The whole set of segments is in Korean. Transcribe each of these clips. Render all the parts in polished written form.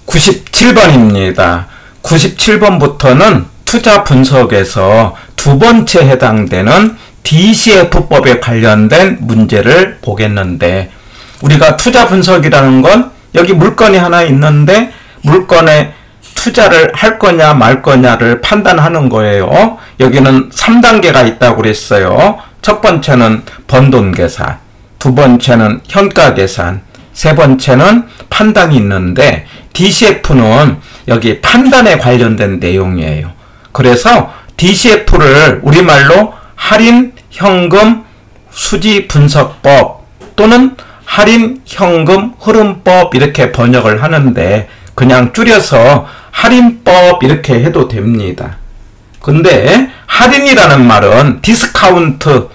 97번입니다. 97번부터는 투자 분석에서 두 번째 해당되는 DCF법에 관련된 문제를 보겠는데, 우리가 투자 분석이라는 건 여기 물건이 하나 있는데 물건에 투자를 할 거냐 말 거냐를 판단하는 거예요. 여기는 3단계가 있다고 그랬어요. 첫 번째는 번돈 계산, 두 번째는 현가 계산, 세 번째는 판단이 있는데, DCF는 여기 판단에 관련된 내용이에요. 그래서 DCF를 우리말로 할인 현금 수지 분석법 또는 할인 현금 흐름법 이렇게 번역을 하는데, 그냥 줄여서 할인법 이렇게 해도 됩니다. 근데 할인이라는 말은 디스카운트,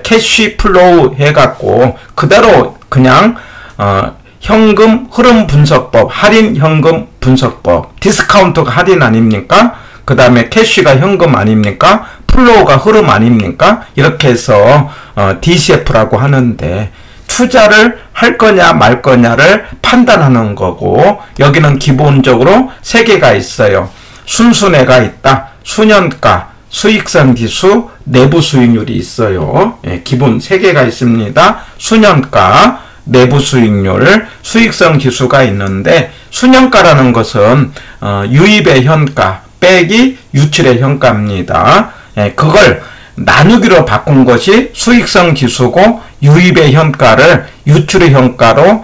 캐시 플로우 해갖고 그대로 그냥 현금 흐름 분석법, 할인 현금 분석법, 디스카운트가 할인 아닙니까? 그 다음에 캐시가 현금 아닙니까? 플로우가 흐름 아닙니까? 이렇게 해서 DCF라고 하는데, 투자를 할 거냐 말 거냐를 판단하는 거고, 여기는 기본적으로 세 개가 있어요. 순수내가 있다, 수년가, 수익성 지수, 내부 수익률이 있어요. 기본 세 개가 있습니다. 수년가, 내부 수익률, 수익성 지수가 있는데, 수년가라는 것은 유입의 현가 빼기 유출의 현가입니다. 그걸 나누기로 바꾼 것이 수익성 지수고, 유입의 현가를 유출의 현가로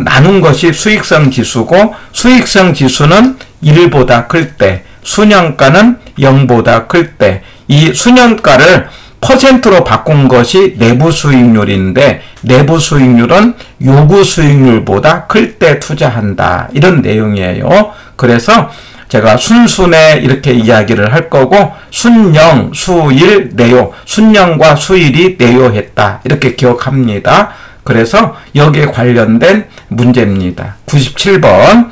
나눈 것이 수익성 지수고, 수익성 지수는 1보다 클 때, 수년가는 0보다 클 때, 이 수년가를 퍼센트로 바꾼 것이 내부 수익률인데, 내부 수익률은 요구 수익률보다 클 때 투자한다, 이런 내용이에요. 그래서 제가 순순에 이렇게 이야기를 할 거고, 순영, 수일, 내요, 순영과 수일이 내요했다, 이렇게 기억합니다. 그래서 여기에 관련된 문제입니다. 97번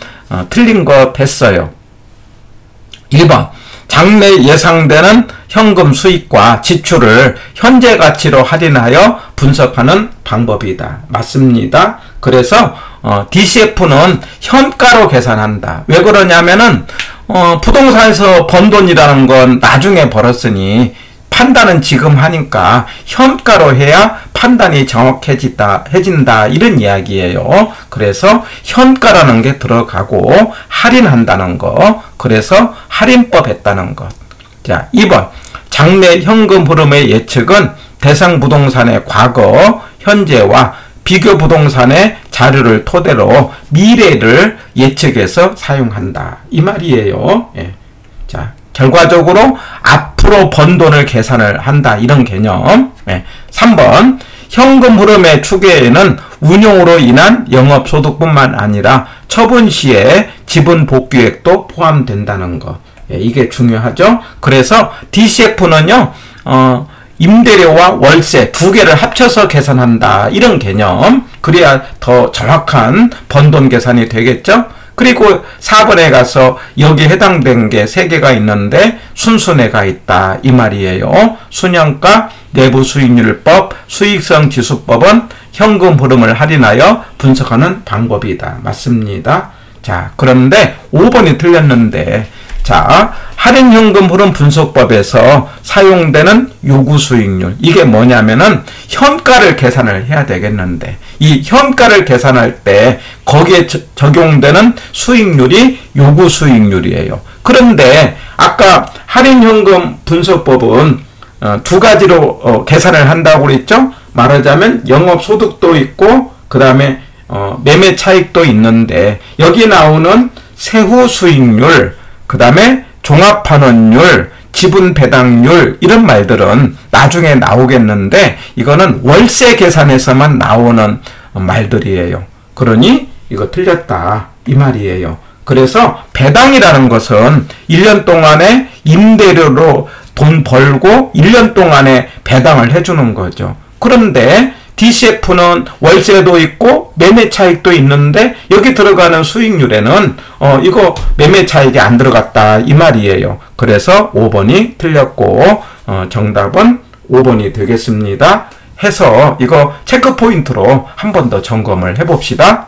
틀린 거 됐어요. 1번 장래 예상되는 현금 수익과 지출을 현재 가치로 할인하여 분석하는 방법이다. 맞습니다. 그래서 DCF는 현가로 계산한다. 왜 그러냐면은 부동산에서 번 돈이라는 건 나중에 벌었으니 판단은 지금 하니까 현가로 해야 판단이 정확해진다, 이런 이야기예요. 그래서 현가라는 게 들어가고 할인한다는 거, 그래서 할인법 했다는 것. 자, 2번 장래 현금 흐름의 예측은 대상 부동산의 과거, 현재와 비교 부동산의 자료를 토대로 미래를 예측해서 사용한다, 이 말이에요. 자, 결과적으로 앞으로 번 돈을 계산을 한다, 이런 개념. 3번 현금 흐름의 추계에는 운용으로 인한 영업소득뿐만 아니라 처분 시에 지분 복귀액도 포함된다는 거. 이게 중요하죠. 그래서 DCF는요 임대료와 월세 두 개를 합쳐서 계산한다, 이런 개념. 그래야 더 정확한 번돈 계산이 되겠죠. 그리고 4번에 가서 여기 해당된 게 3개가 있는데 순수내가 있다, 이 말이에요. 수년가, 내부 수익률법, 수익성 지수법은 현금 흐름을 할인하여 분석하는 방법이다. 맞습니다. 자, 그런데 5번이 틀렸는데, 자, 할인 현금 흐름 분석법에서 사용되는 요구 수익률, 이게 뭐냐면은 현가를 계산을 해야 되겠는데, 이 현가를 계산할 때 거기에 적용되는 수익률이 요구 수익률이에요. 그런데 아까 할인 현금 분석법은 두 가지로 계산을 한다고 그랬죠. 말하자면 영업소득도 있고 그 다음에 매매 차익도 있는데, 여기 나오는 세후 수익률, 그 다음에 종합환원율, 지분 배당률, 이런 말들은 나중에 나오겠는데, 이거는 월세 계산에서만 나오는 말들이에요. 그러니 이거 틀렸다, 이 말이에요. 그래서 배당이라는 것은 1년 동안에 임대료로 돈 벌고 1년 동안에 배당을 해주는 거죠. 그런데 DCF는 월세도 있고 매매 차익도 있는데, 여기 들어가는 수익률에는 이거 매매 차익이 안 들어갔다, 이 말이에요. 그래서 5번이 틀렸고 정답은 5번이 되겠습니다. 해서 이거 체크 포인트로 한 번 더 점검을 해봅시다.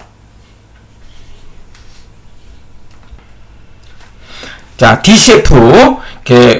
자, DCF.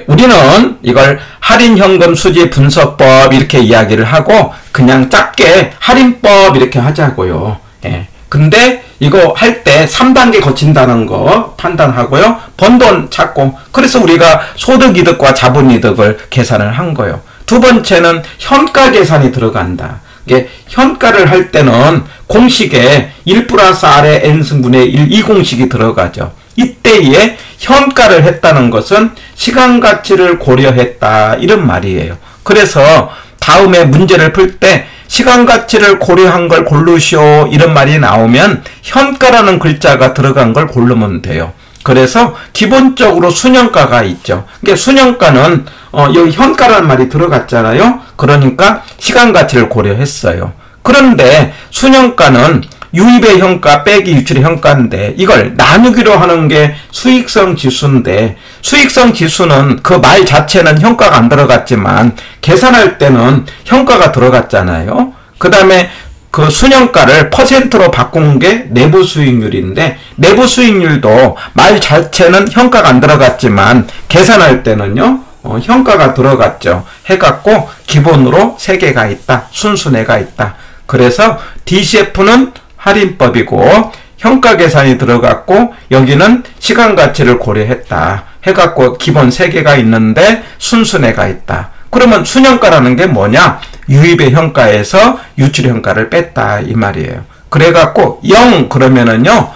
우리는 이걸 할인현금 수지 분석법 이렇게 이야기를 하고 그냥 짧게 할인법 이렇게 하자고요. 예. 근데 이거 할 때 3단계 거친다는 거 판단하고요. 번 돈 찾고, 그래서 우리가 소득이득과 자본이득을 계산을 한 거예요. 두 번째는 현가 계산이 들어간다. 이게 현가를 할 때는 공식에 1 플러스 R의 N승분의 1 이 공식이 들어가죠. 이때에 현가를 했다는 것은 시간 가치를 고려했다 이런 말이에요. 그래서 다음에 문제를 풀 때 시간 가치를 고려한 걸 고르시오 이런 말이 나오면 현가라는 글자가 들어간 걸 고르면 돼요. 그래서 기본적으로 순현가가 있죠. 그러니까 순현가는 여기 현가라는 말이 들어갔잖아요. 그러니까 시간 가치를 고려했어요. 그런데 순현가는 유입의 현가 빼기 유출의 현가인데 이걸 나누기로 하는 게 수익성 지수인데, 수익성 지수는 그 말 자체는 현가가 안 들어갔지만 계산할 때는 현가가 들어갔잖아요. 그 다음에 그 순현가를 퍼센트로 바꾼 게 내부 수익률인데, 내부 수익률도 말 자체는 현가가 안 들어갔지만 계산할 때는요 현가가 들어갔죠. 해갖고 기본으로 3개가 있다. 순수내가 있다. 그래서 DCF는 할인법이고 현가 계산이 들어갔고 여기는 시간 가치를 고려했다. 해갖고 기본 3개가 있는데 순수내가 있다. 그러면 순현가라는 게 뭐냐? 유입의 현가에서 유출의 현가를 뺐다 이 말이에요. 그래갖고 0 그러면은요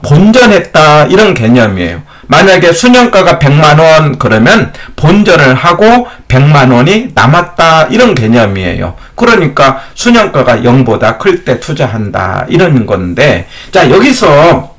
본전했다 이런 개념이에요. 만약에 순현가가 100만원 그러면 본전을 하고 100만원이 남았다 이런 개념이에요. 그러니까 순현가가 0보다 클 때 투자한다 이런 건데, 자 여기서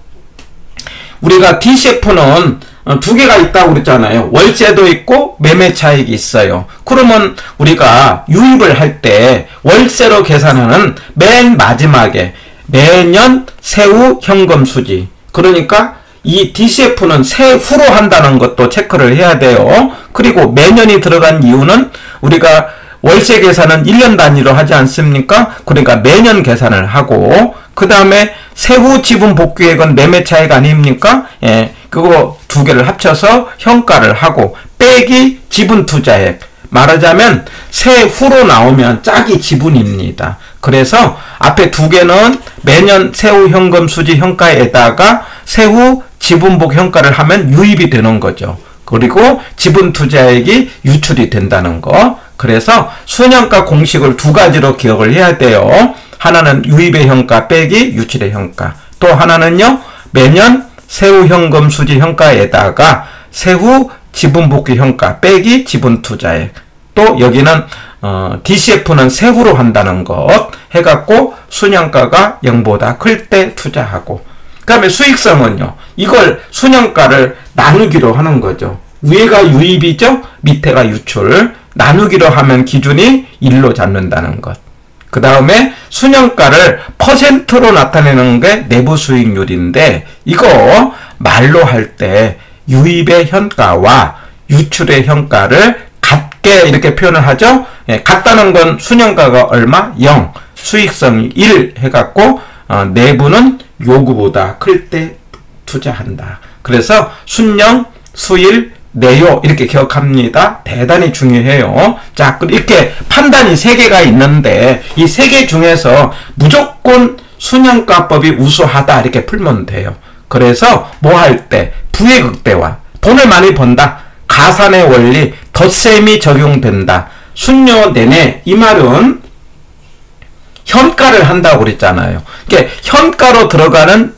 우리가 DCF는 2개가 있다고 그랬잖아요. 월세도 있고 매매 차익이 있어요. 그러면 우리가 유입을 할 때 월세로 계산하는 맨 마지막에 매년 세후 현금 수지, 그러니까 이 DCF는 세후로 한다는 것도 체크를 해야 돼요. 그리고 매년이 들어간 이유는 우리가 월세 계산은 1년 단위로 하지 않습니까? 그러니까 매년 계산을 하고, 그 다음에 세후 지분 복귀액은 매매 차익 아닙니까? 예, 그거 2개를 합쳐서 현가를 하고 빼기 지분 투자액. 말하자면 세후로 나오면 짝이 지분입니다. 그래서 앞에 2개는 매년 세후 현금 수지 현가에다가 세후 지분복 현가를 하면 유입이 되는 거죠. 그리고 지분 투자액이 유출이 된다는 거. 그래서 순현가 공식을 2가지로 기억을 해야 돼요. 하나는 유입의 현가 빼기 유출의 현가. 또 하나는요 매년 세후 현금 수지 현가에다가 세후 지분 복귀 현가 빼기 지분 투자액. 또 여기는 DCF는 세후로 한다는 것 해갖고 순현가가 0보다 클 때 투자하고, 그 다음에 수익성은요 이걸 순현가를 나누기로 하는 거죠. 위에가 유입이죠, 밑에가 유출. 나누기로 하면 기준이 1로 잡는다는 것. 그 다음에 순현가를 퍼센트로 나타내는 게 내부 수익률인데, 이거 말로 할 때 유입의 현가와 유출의 현가를 같게 이렇게 표현을 하죠. 예, 같다는 건 순현가가 얼마? 0, 수익성이 1 해갖고 내부는 요구보다 클 때 투자한다. 그래서 순영, 수일, 내요 이렇게 기억합니다. 대단히 중요해요. 자, 이렇게 판단이 3개가 있는데 이 3개 중에서 무조건 순현가법이 우수하다 이렇게 풀면 돼요. 그래서 뭐 할 때 부의 극대화, 돈을 많이 번다, 가산의 원리, 덧셈이 적용된다. 순녀 내내 이 말은 현가를 한다고 그랬잖아요. 그러니까 현가로 들어가는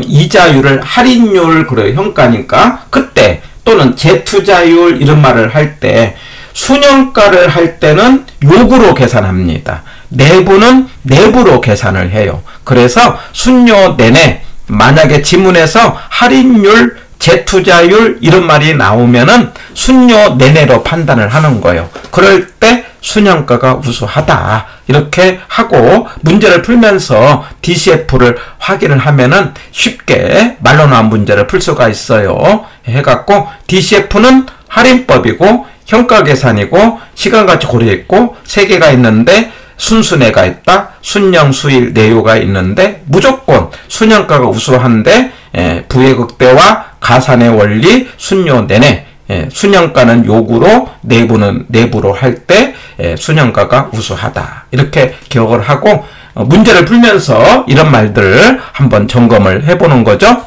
이자율을 할인율 그래요. 현가니까 그때 또는 재투자율 이런 말을 할 때 순현가를 할 때는 요구로 계산합니다. 내부는 내부로 계산을 해요. 그래서 순녀 내내 만약에 지문에서 할인율, 재투자율 이런 말이 나오면은 순녀 내내로 판단을 하는 거예요. 그럴 때 순현가가 우수하다 이렇게 하고 문제를 풀면서 DCF를 확인을 하면은 쉽게 말로 나온 문제를 풀 수가 있어요. 해갖고 DCF는 할인법이고 현가 계산이고 시간같이 고려했고 3개가 있는데 순수내가 있다, 순영, 수일, 내요가 있는데 무조건 순현가가 우수한데 부의 극대화, 가산의 원리 순요 내내 순영가는 요구로 내부는 내부로 할 때 순영가가 우수하다. 이렇게 기억을 하고 문제를 풀면서 이런 말들을 한번 점검을 해보는 거죠.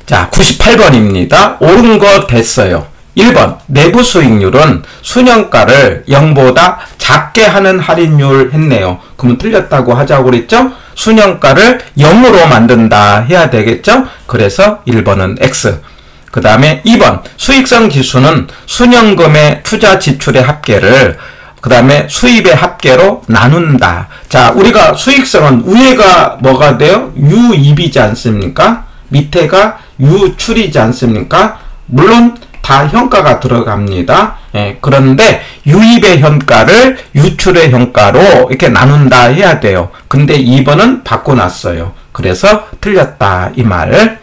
자, 98번입니다. 옳은 거 됐어요. 1번 내부 수익률은 순영가를 0보다 작게 하는 할인율 했네요. 그러면 틀렸다고 하자고 그랬죠? 순영가를 0으로 만든다 해야 되겠죠? 그래서 1번은 X. 그 다음에 2번 수익성 지수는 순영금의 투자 지출의 합계를 그 다음에 수입의 합계로 나눈다. 자, 우리가 수익성은 위에가 뭐가 돼요? 유입이지 않습니까? 밑에가 유출이지 않습니까? 물론 다 현가가 들어갑니다. 그런데 유입의 현가를 유출의 현가로 이렇게 나눈다 해야 돼요. 근데 2번은 바꿔놨어요. 그래서 틀렸다 이 말.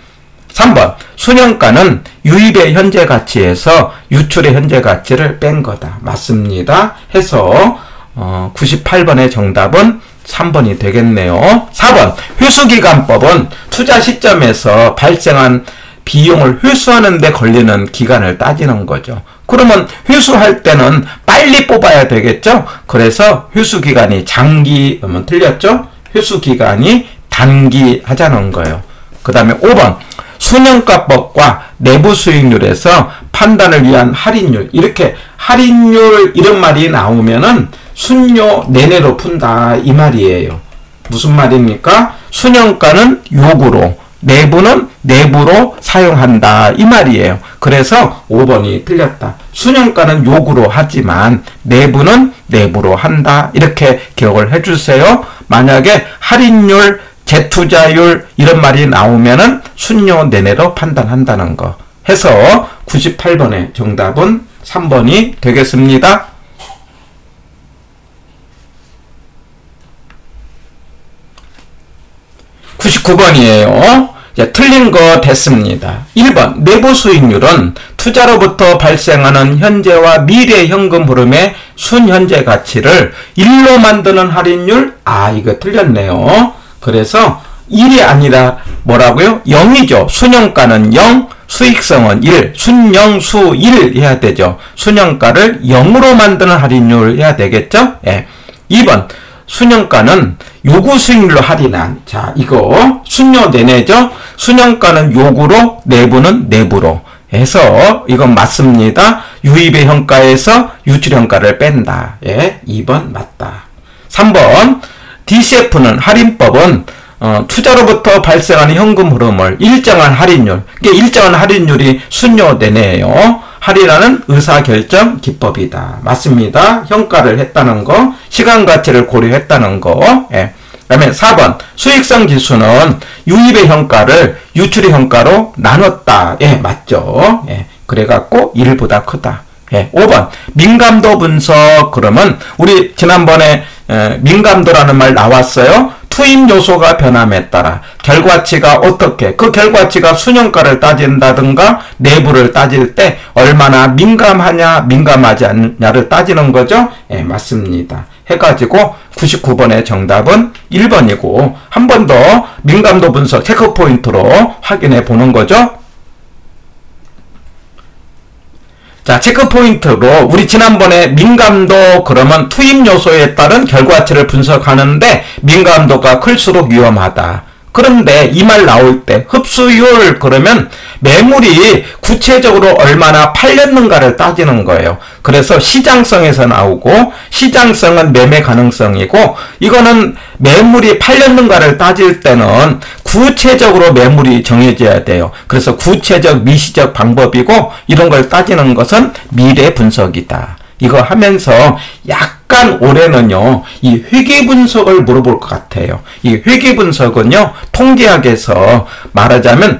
3번 순영가는 유입의 현재 가치에서 유출의 현재 가치를 뺀 거다. 맞습니다. 해서 98번의 정답은 3번이 되겠네요. 4번 회수기간법은 투자 시점에서 발생한 비용을 회수하는 데 걸리는 기간을 따지는 거죠. 그러면 회수할 때는 빨리 뽑아야 되겠죠? 그래서 회수기간이 장기, 그러면 틀렸죠? 회수기간이 단기 하자는 거예요. 그 다음에 5번 순영가법과 내부 수익률에서 판단을 위한 할인율. 이렇게 할인율 이런 말이 나오면은 순요 내내로 푼다 이 말이에요. 무슨 말입니까? 순영가는 요구로, 내부는 내부로 사용한다 이 말이에요. 그래서 5번이 틀렸다. 순영가는 요구로 하지만 내부는 내부로 한다. 이렇게 기억을 해주세요. 만약에 할인율, 재투자율 이런 말이 나오면은 순요 내내로 판단한다는 거 해서 98번의 정답은 3번이 되겠습니다. 99번이에요. 틀린 거 됐습니다. 1번 내부 수익률은 투자로부터 발생하는 현재와 미래 현금 흐름의 순현재 가치를 1로 만드는 할인율. 아, 이거 틀렸네요. 그래서 1이 아니라 뭐라고요? 0이죠. 순영가는 0, 수익성은 1, 순영수 1 해야 되죠. 순영가를 0으로 만드는 할인율 해야 되겠죠? 예. 2번 순영가는 요구 수익률로 할인한. 자, 이거 순요 내내죠. 순영가는 요구로, 내부는 내부로 해서 이건 맞습니다. 유입의 현가에서 유출 현가를 뺀다. 예, 2번 맞다. 3번 DCF는 할인법은 투자로부터 발생하는 현금 흐름을 일정한 할인율, 일정한 할인율이 순요 내내예요. 할인하는 의사결정 기법이다. 맞습니다. 현가를 했다는 거, 시간 가치를 고려했다는 거. 예. 그 다음에 4번 수익성 지수는 유입의 현가를 유출의 현가로 나눴다. 예, 맞죠. 예. 그래갖고 1보다 크다. 예. 5번 민감도 분석. 그러면 우리 지난번에 민감도라는 말 나왔어요. 투입 요소가 변함에 따라 결과치가 어떻게, 그 결과치가 순영가를 따진다든가 내부를 따질 때 얼마나 민감하냐 민감하지 않냐를 따지는 거죠. 예, 맞습니다. 해가지고 99번의 정답은 1번이고 한 번 더 민감도 분석 체크포인트로 확인해 보는 거죠. 자, 체크포인트로 우리 지난번에 민감도 그러면 투입 요소에 따른 결과치를 분석하는데 민감도가 클수록 위험하다. 그런데 이 말 나올 때 흡수율 그러면 매물이 구체적으로 얼마나 팔렸는가를 따지는 거예요. 그래서 시장성에서 나오고 시장성은 매매 가능성이고 이거는 매물이 팔렸는가를 따질 때는 구체적으로 매물이 정해져야 돼요. 그래서 구체적 미시적 방법이고 이런 걸 따지는 것은 미래 분석이다. 이거 하면서 약간 올해는요, 이 회계 분석을 물어볼 것 같아요. 이 회계 분석은요, 통계학에서 말하자면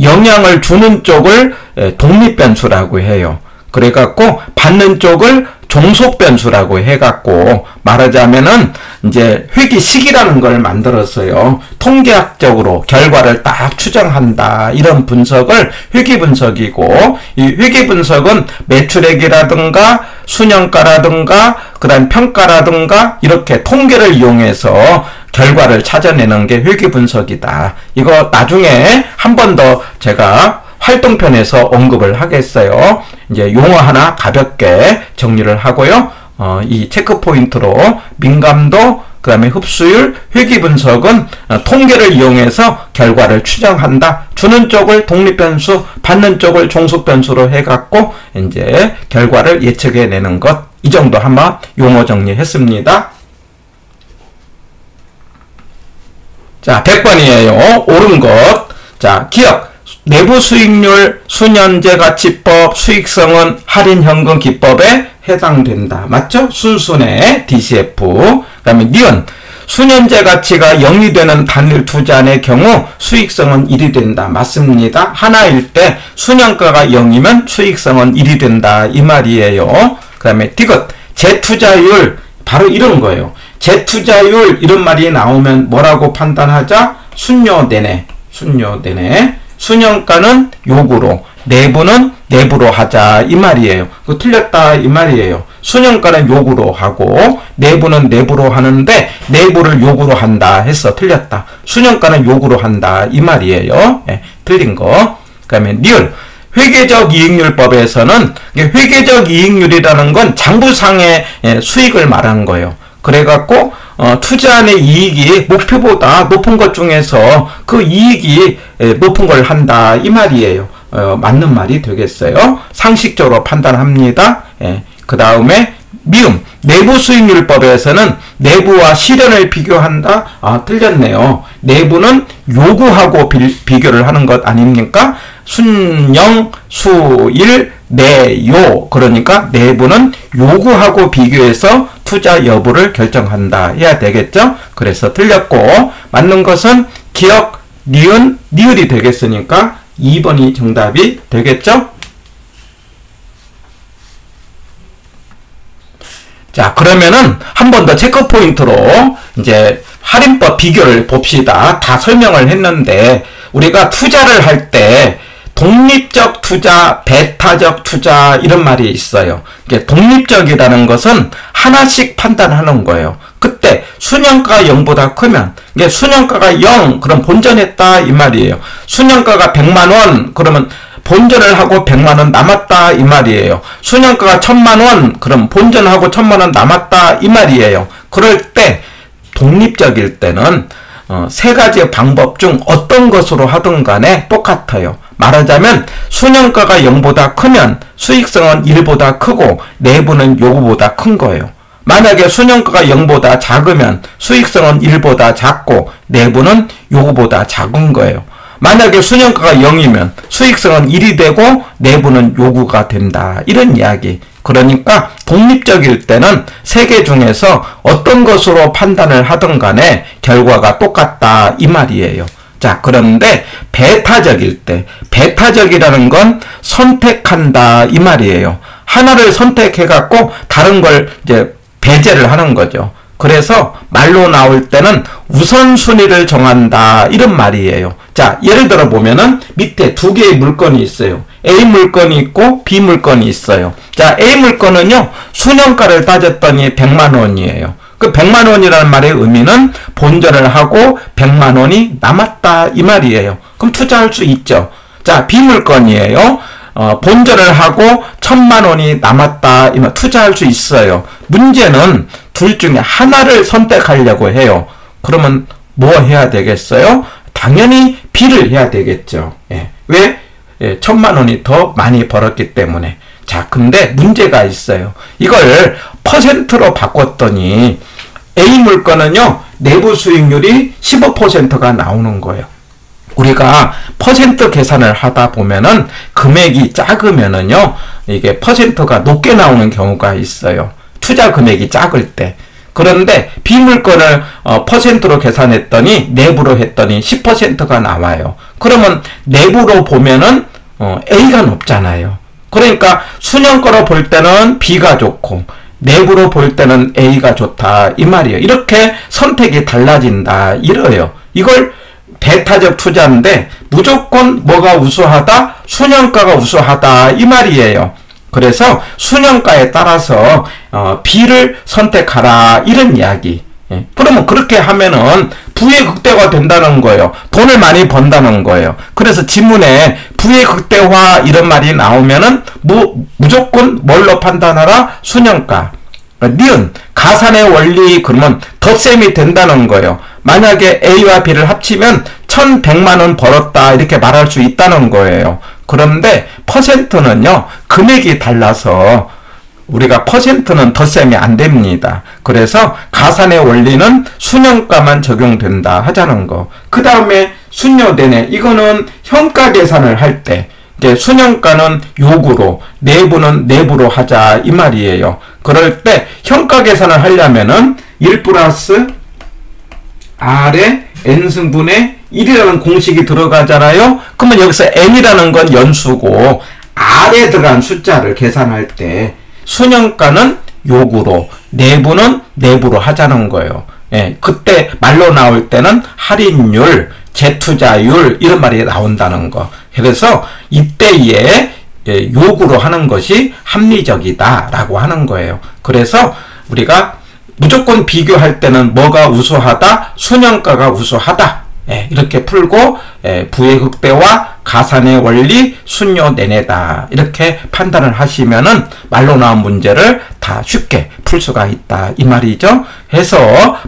영향을 주는 쪽을 독립변수라고 해요. 그래갖고 받는 쪽을 종속 변수라고 해갖고 말하자면은 이제 회귀식이라는 걸 만들었어요. 통계학적으로 결과를 딱 추정한다. 이런 분석을 회귀 분석이고, 이 회귀 분석은 매출액이라든가 순영가라든가 그다음 평가라든가 이렇게 통계를 이용해서 결과를 찾아내는 게 회귀 분석이다. 이거 나중에 한 번 더 제가 활동편에서 언급을 하겠어요. 이제 용어 하나 가볍게 정리를 하고요. 이 체크 포인트로 민감도, 그 다음에 흡수율, 회귀 분석은 통계를 이용해서 결과를 추정한다. 주는 쪽을 독립변수, 받는 쪽을 종속변수로 해갖고 이제 결과를 예측해내는 것. 이 정도 한번 용어 정리했습니다. 자, 100번이에요. 옳은 것. 자, 기억. 내부 수익률, 순현재가치법, 수익성은 할인현금 기법에 해당된다. 맞죠? 순순해. DCF. 그 다음에 니은. 순현재 가치가 0이 되는 단일 투자 의 경우 수익성은 1이 된다. 맞습니다. 하나일 때 순현가가 0이면 수익성은 1이 된다. 이 말이에요. 그 다음에 디귿. 재투자율. 바로 이런 거예요. 재투자율 이런 말이 나오면 뭐라고 판단하자? 순녀내내. 순녀내내. 순영가는 요구로, 내부는 내부로 하자 이 말이에요. 그거 틀렸다 이 말이에요. 순영가는 요구로 하고 내부는 내부로 하는데 내부를 요구로 한다 해서 틀렸다. 순영가는 요구로 한다 이 말이에요. 예, 틀린 거. 그 다음에 니을. 회계적 이익률법에서는 회계적 이익률이라는 건 장부상의 수익을 말하는 거예요. 그래갖고 투자한의 이익이 목표보다 높은 것 중에서 그 이익이 높은 걸 한다 이 말이에요. 맞는 말이 되겠어요. 상식적으로 판단합니다. 그 다음에 미음. 내부 수익률법에서는 내부와 실현을 비교한다. 아, 틀렸네요. 내부는 요구하고 비교를 하는 것 아닙니까? 순영, 수일, 내요. 그러니까 내부는 요구하고 비교해서 투자 여부를 결정한다 해야 되겠죠? 그래서 틀렸고, 맞는 것은 기억, 니은, 니을이 되겠으니까 2번이 정답이 되겠죠? 자, 그러면은 한 번 더 체크 포인트로 이제 할인법 비교를 봅시다. 다 설명을 했는데 우리가 투자를 할 때 독립적 투자, 배타적 투자 이런 말이 있어요. 이게 독립적이라는 것은 하나씩 판단하는 거예요. 그때 순영가가 0보다 크면 이게 순영가가 0 그럼 본전했다 이 말이에요. 순영가가 100만 원 그러면 본전을 하고 100만 원 남았다 이 말이에요. 순영가가 1000만 원 그럼 본전하고 1000만 원 남았다 이 말이에요. 그럴 때 독립적일 때는 세 가지 방법 중 어떤 것으로 하든 간에 똑같아요. 말하자면 순영가가 0보다 크면 수익성은 1보다 크고 내부는 요구보다 큰 거예요. 만약에 순영가가 0보다 작으면 수익성은 1보다 작고 내부는 요구보다 작은 거예요. 만약에 순영가가 0이면 수익성은 1이 되고 내부는 요구가 된다. 이런 이야기. 그러니까 독립적일 때는 세 개 중에서 어떤 것으로 판단을 하든 간에 결과가 똑같다 이 말이에요. 자, 그런데 배타적일 때, 배타적이라는 건 선택한다 이 말이에요. 하나를 선택해갖고 다른 걸 이제 배제를 하는 거죠. 그래서 말로 나올 때는 우선순위를 정한다 이런 말이에요. 자, 예를 들어 보면은 밑에 두 개의 물건이 있어요. A 물건이 있고 B 물건이 있어요. 자, A 물건은요 순영가를 따졌더니 100만 원이에요. 그 100만 원이라는 말의 의미는 본전을 하고 100만 원이 남았다 이 말이에요. 그럼 투자할 수 있죠. 자, B 물건이에요. 본전을 하고 1000만 원이 남았다 이말 투자할 수 있어요. 문제는 둘 중에 하나를 선택하려고 해요. 그러면 뭐 해야 되겠어요? 당연히 B를 해야 되겠죠. 예. 왜? 1000만 원이 더 많이 벌었기 때문에. 자, 근데 문제가 있어요. 이걸 퍼센트로 바꿨더니 A 물건은요 내부 수익률이 15%가 나오는 거예요. 우리가 퍼센트 계산을 하다 보면은 금액이 작으면은요 이게 퍼센트가 높게 나오는 경우가 있어요. 투자 금액이 작을 때. 그런데 B 물건을 퍼센트로 계산했더니 내부로 했더니 10%가 나와요. 그러면 내부로 보면은 A가 높잖아요. 그러니까 순영가로 볼 때는 B가 좋고 내부로 볼 때는 A가 좋다 이 말이에요. 이렇게 선택이 달라진다 이래요. 이걸 배타적 투자인데 무조건 뭐가 우수하다? 순영가가 우수하다 이 말이에요. 그래서 순영가에 따라서 B를 선택하라 이런 이야기. 예. 그러면 그렇게 하면은 부의 극대화 된다는 거예요. 돈을 많이 번다는 거예요. 그래서 지문에 부의 극대화 이런 말이 나오면은 무조건 뭘로 판단하라? 순영가. 니은 가산의 원리 그러면 덧셈이 된다는 거예요. 만약에 A와 B를 합치면 1100만원 벌었다 이렇게 말할 수 있다는 거예요. 그런데 퍼센트는요 금액이 달라서 우리가 퍼센트는 덧셈이 안 됩니다. 그래서 가산의 원리는 순영가만 적용된다 하자는 거. 그 다음에 순여대내 이거는 현가 계산을 할 때 이제 순영가는 요구로 내부는 내부로 하자 이 말이에요. 그럴 때 현가 계산을 하려면은 1 플러스 R의 N승분의 1이라는 공식이 들어가잖아요. 그러면 여기서 N이라는 건 연수고 R에 들어간 숫자를 계산할 때 순영가는 요구로 내부는 내부로 하자는 거예요. 예, 그때 말로 나올 때는 할인율, 재투자율 이런 말이 나온다는 거. 그래서 이때에 요구로 하는 것이 합리적이다 라고 하는 거예요. 그래서 우리가 무조건 비교할 때는 뭐가 우수하다? 순영가가 우수하다. 예, 이렇게 풀고 부의 극대화, 가산의 원리, 순여내내다 이렇게 판단을 하시면은 말로 나온 문제를 다 쉽게 풀 수가 있다 이 말이죠. 해서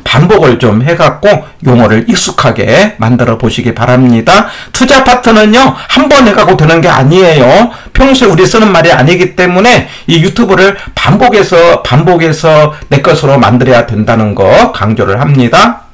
반복을 좀 해갖고 용어를 익숙하게 만들어 보시기 바랍니다. 투자 파트는요 한 번 해갖고 되는 게 아니에요. 평소에 우리 쓰는 말이 아니기 때문에 이 유튜브를 반복해서 내 것으로 만들어야 된다는 거 강조를 합니다.